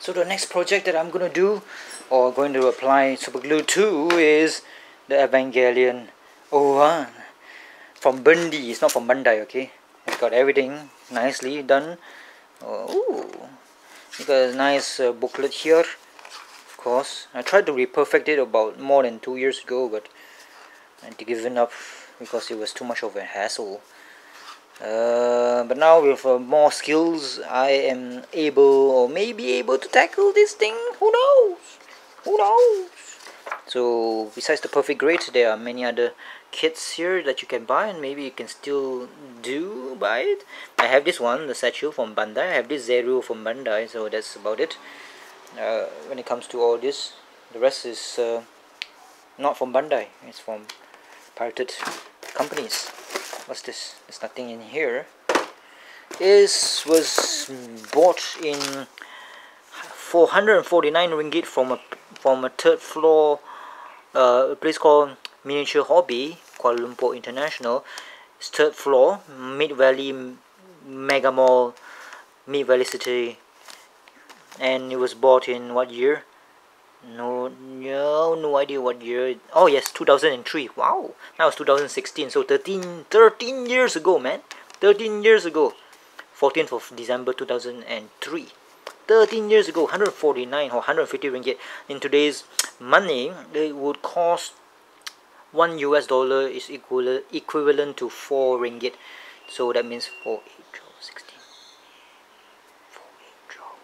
So the next project that I'm gonna do, or going to apply super glue to, is the Evangelion 01 from Bundy. It's not from Bandai, okay? It's got everything nicely done. Ooh, you got a nice booklet here. Of course, I tried to reperfect it about more than 2 years ago, but I had to give it up because it was too much of a hassle. But now with more skills, I am able, or maybe able, to tackle this thing. Who knows? Who knows? So besides the perfect grade, there are many other kits here that you can buy, and maybe you can still buy it. I have this one, the statue from Bandai. I have this Zeruel from Bandai, so that's about it. When it comes to all this, the rest is not from Bandai. It's from pirated companies. What's this? There's nothing in here. This was bought in 449 ringgit from a third floor place called Miniature Hobby, Kuala Lumpur International. It's third floor, Mid Valley Mega Mall, Mid Valley City. And it was bought in what year? No idea what year. Oh yes, 2003. Wow, that was 2016. So 13 years ago, man. 13 years ago. 14th of December 2003. 13 years ago, 149 or 150 ringgit. In today's money, it would cost $1 is equivalent to 4 ringgit. So that means 4, 8, 12, 16. 4, 8, 12.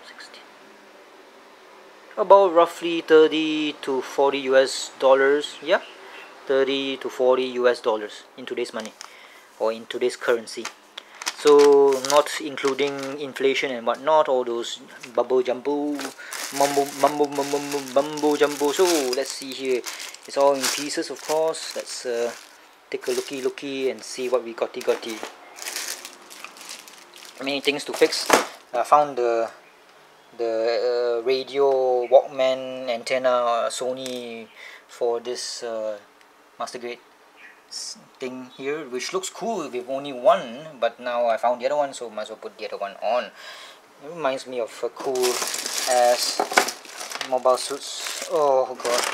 16. About roughly 30 to 40 US dollars. Yeah, 30 to 40 US dollars in today's money, or in today's currency. So not including inflation and whatnot, all those mumbo jumbo. So let's see here. It's all in pieces, of course. Let's take a looky and see what we got. Many things to fix. I found the radio Walkman antenna Sony for this master grade thing here, which looks cool with only one, but now I found the other one, so might as well put the other one on. It reminds me of a cool ass mobile suits. Oh god.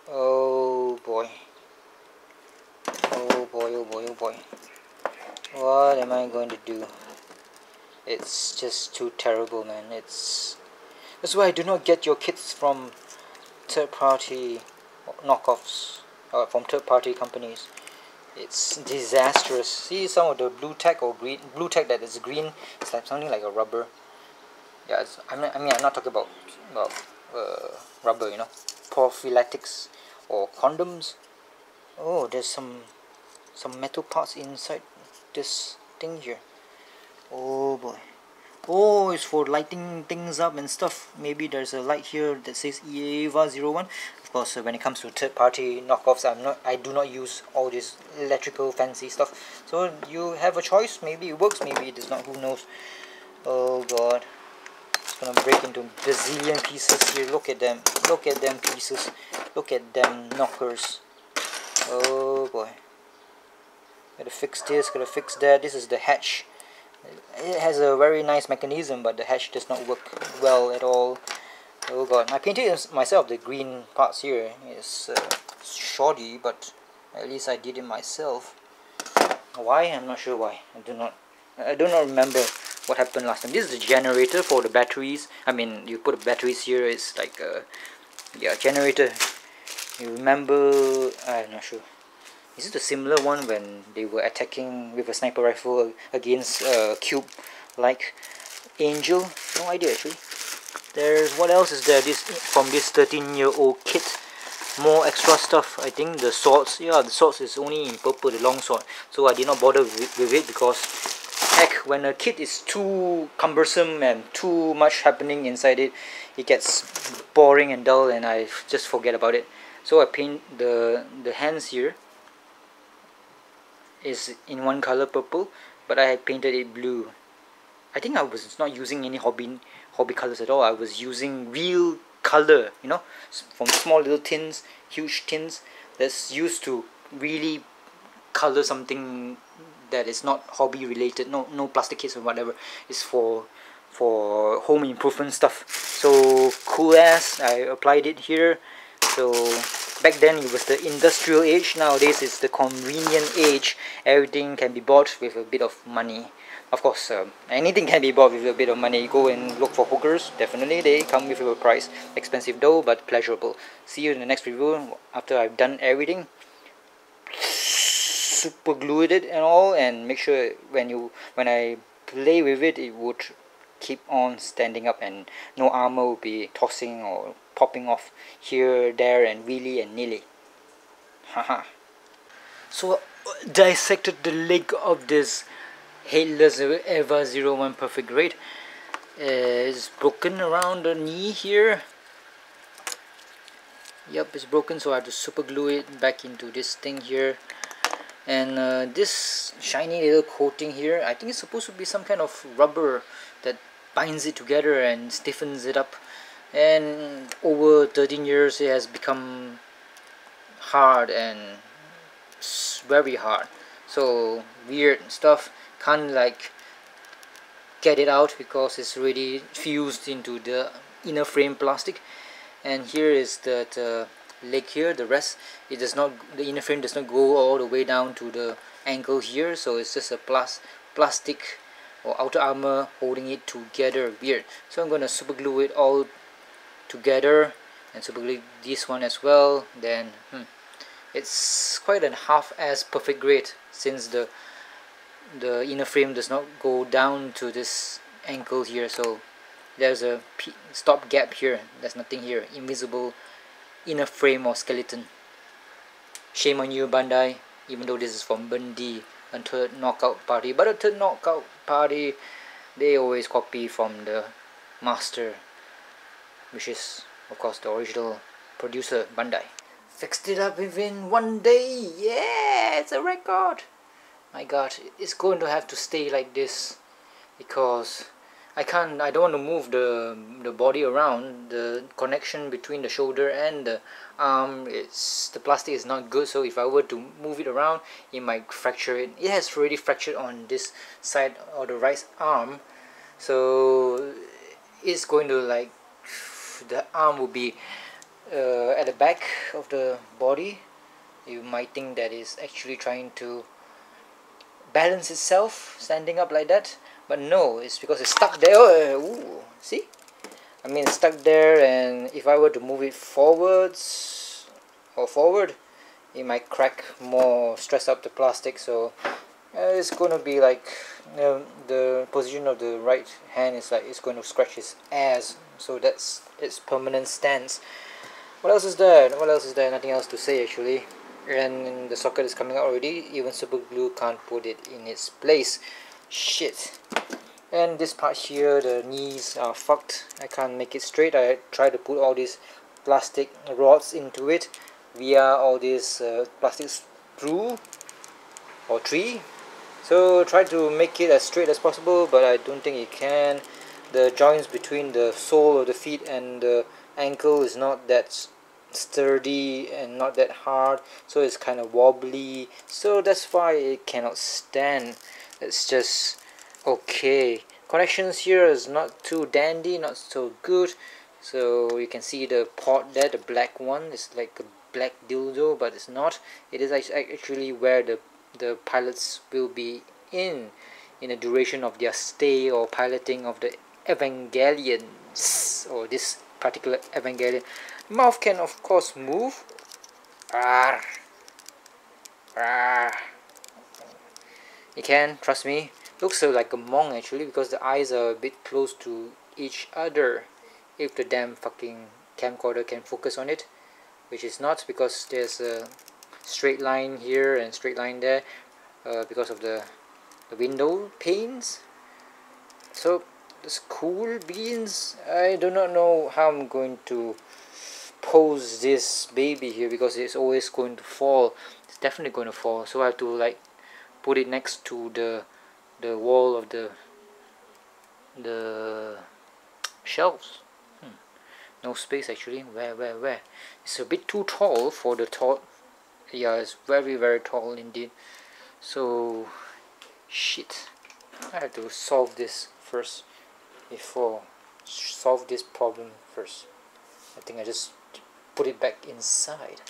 Oh boy. What am I going to do? It's just too terrible, man. That's why I do not get your kits from third-party knockoffs, from third-party companies. It's disastrous. See some of the blue tack that is green. It's like something like a rubber. Yeah, I'm not talking about rubber, you know, prophylactics or condoms. Oh, there's some metal parts inside this thing here. Oh boy. Oh, it's for lighting things up and stuff. Maybe there's a light here that says Eva 01. Of course, when it comes to third-party knockoffs, I do not use all this electrical fancy stuff. So you have a choice. Maybe it works, maybe it does not. Who knows? Oh god, it's gonna break into bazillion pieces here. Look at them. Look at them pieces. Look at them knockers. Oh boy. Gotta fix this. Gotta fix that. This is the hatch. It has a very nice mechanism, but the hatch does not work well at all. Oh god, I painted it myself. The green parts here is shoddy, but at least I did it myself. Why? I'm not sure why. I do not remember what happened last time. This is the generator for the batteries. I mean, you put the batteries here. It's like yeah, generator. You remember? I'm not sure. Is it a similar one when they were attacking with a sniper rifle against a cube-like angel? No idea actually. There's what else is there? This from this 13-year-old kit. More extra stuff. I think the swords. Yeah, the swords is only in purple, the long sword. So I did not bother with it because heck, when a kit is too cumbersome and too much happening inside it, it gets boring and dull, and I just forget about it. So I paint the hands here. Is in one color, purple, but I painted it blue. I think I was not using any hobby colors at all. I was using real color, you know, from small little tins, huge tins that's used to really color something that is not hobby related, no plastic kits or whatever. It's for home improvement stuff. So cool ass, I applied it here. So back then it was the industrial age, nowadays it's the convenient age. Everything can be bought with a bit of money. Of course, anything can be bought with a bit of money. Go and look for hookers, definitely they come with a price. Expensive though, but pleasurable. See you in the next review after I've done everything. Super glued it and all, and make sure when I play with it, it would keep on standing up and no armor will be tossing or popping off here, there, and wheelie and nilly. Haha. So dissected the leg of this headless Eva 01 perfect grade. It's broken around the knee here. Yep, it's broken, so I have to super glue it back into this thing here. And this shiny little coating here, I think it's supposed to be some kind of rubber that binds it together and stiffens it up. And over 13 years it has become hard and very hard. So weird stuff, can't like get it out because it's already fused into the inner frame plastic. And here is the leg here, the rest, it does not, the inner frame does not go all the way down to the ankle here, so it's just a plastic or outer armor holding it together. Weird. So I'm gonna super glue it all together and super glue this one as well. Then it's quite a half-ass perfect grade, since the inner frame does not go down to this ankle here. So there's a stop gap here, there's nothing here, invisible inner frame or skeleton. Shame on you, Bandai, even though this is from Bundy, a third knockout party. But a third knockout party, they always copy from the master, which is of course the original producer, Bandai. Fixed it up within 1 day. Yeah, it's a record. My god, it's going to have to stay like this because I don't want to move the body around. The connection between the shoulder and the arm, the plastic is not good, so if I were to move it around, it might fracture it. It has already fractured on this side or the right arm, so it's going to like, the arm will be at the back of the body. You might think that it's actually trying to balance itself standing up like that, but no, it's because it's stuck there. Ooh, see? I mean, it's stuck there, and if I were to move it forwards or forward, it might crack more, stress up the plastic. So it's gonna be like, the position of the right hand is like it's going to scratch his ass. So that's its permanent stance. What else is there? Nothing else to say actually. And the socket is coming out already. Even super glue can't put it in its place. Shit. And this part here, the knees are fucked. I can't make it straight. I try to put all these plastic rods into it via all this plastic screw or tree. So try to make it as straight as possible, but I don't think it can. The joints between the sole of the feet and the ankle is not that sturdy and not that hard, so it's kind of wobbly, so that's why it cannot stand. It's just okay. Connections here is not too dandy, not so good. So you can see the port there, the black one is like a black dildo, but it's not. It is actually where the pilots will be in the duration of their stay or piloting of the Evangelions, or this particular Evangelion. Mouth can of course move. Arr. Arr. It can, trust me. Looks like a monk actually, because the eyes are a bit close to each other. If the damn fucking camcorder can focus on it, which is not, because there's a straight line here and straight line there, because of the window panes. So this cool beans. I do not know how I'm going to pose this baby here, because it's always going to fall. It's definitely going to fall, so I have to like put it next to the wall of the shelves. No space actually. Where? It's a bit too tall for the tall. Yeah, it's very tall indeed. So Shit. I have to solve this first before solve this problem first. I think I just put it back inside.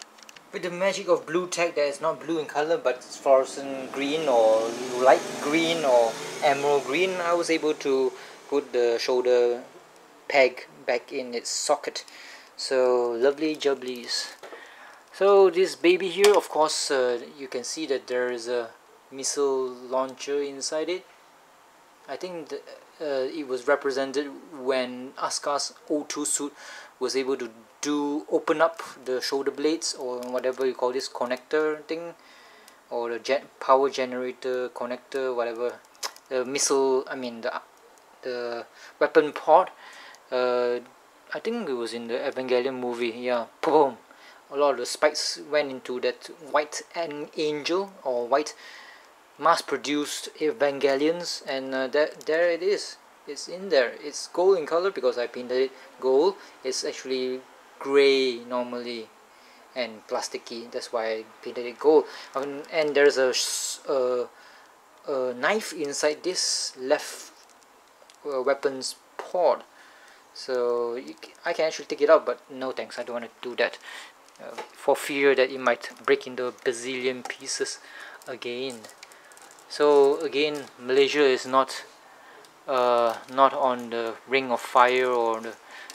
With the magic of blue tag that is not blue in color but fluorescent green or light green or emerald green, I was able to put the shoulder peg back in its socket. So lovely jubblies. So this baby here, of course, you can see that there is a missile launcher inside it. I think it was represented when Asuka's O2 suit was able to open up the shoulder blades, or whatever you call this connector thing, or the power generator connector, whatever. The missile, I mean the weapon pod. I think it was in the Evangelion movie. Yeah, boom. A lot of the spikes went into that white angel or white mass-produced Evangelions, and there it is. It's in there. It's gold in color because I painted it gold. It's actually gray normally and plasticky. That's why I painted it gold. And there's a knife inside this left weapons pod. So I can actually take it out, but no thanks. I don't want to do that. For fear that it might break into a bazillion pieces again. So again, Malaysia is not on the ring of fire, or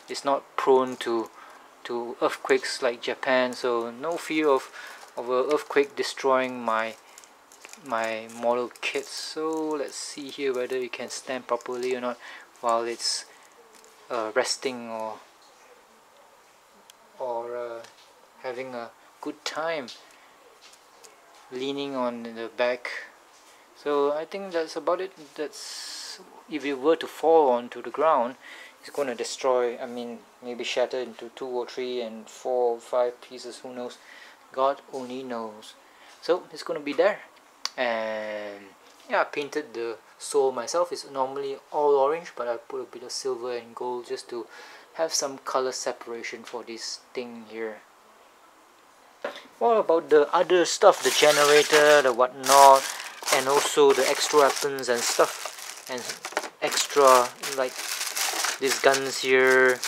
it's not prone to earthquakes like Japan. So no fear of an earthquake destroying my model kits. So let's see here whether it can stand properly or not while it's resting or having a good time leaning on the back. So I think that's about it. That's, if it were to fall onto the ground, it's going to destroy, I mean, maybe shatter into 2 or 3 and 4 or 5 pieces, who knows. God only knows. So it's going to be there. And yeah, I painted the sole myself. It's normally all orange, but I put a bit of silver and gold just to have some color separation for this thing here. What about the other stuff, the generator, the whatnot, and also the extra weapons and stuff, and extra, like these guns here.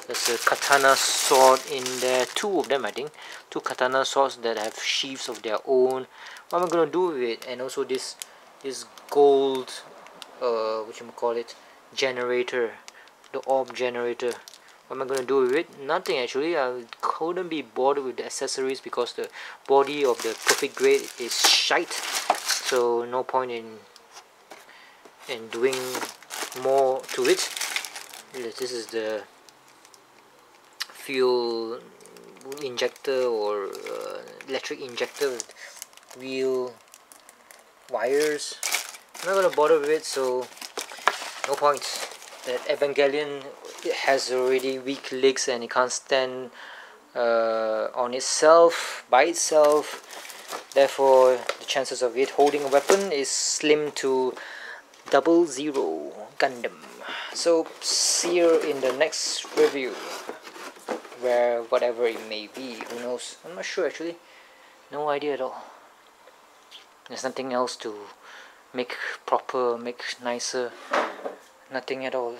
There's a katana sword in there, 2 of them I think, 2 katana swords that have sheaths of their own. What am I gonna do with it? And also this gold generator, the orb generator. What am I gonna do with it? Nothing actually. I couldn't be bothered with the accessories because the body of the perfect grade is shite. So no point in doing more to it. This is the fuel injector or electric injector with wheel wires. I'm not gonna bother with it, so no point. That Evangelion, it has already weak legs and it can't stand on itself, by itself. Therefore, the chances of it holding a weapon is slim to 00 Gundam. So see you in the next review, where whatever it may be, who knows. I'm not sure actually. No idea at all. There's nothing else to make proper, make nicer. Nothing at all.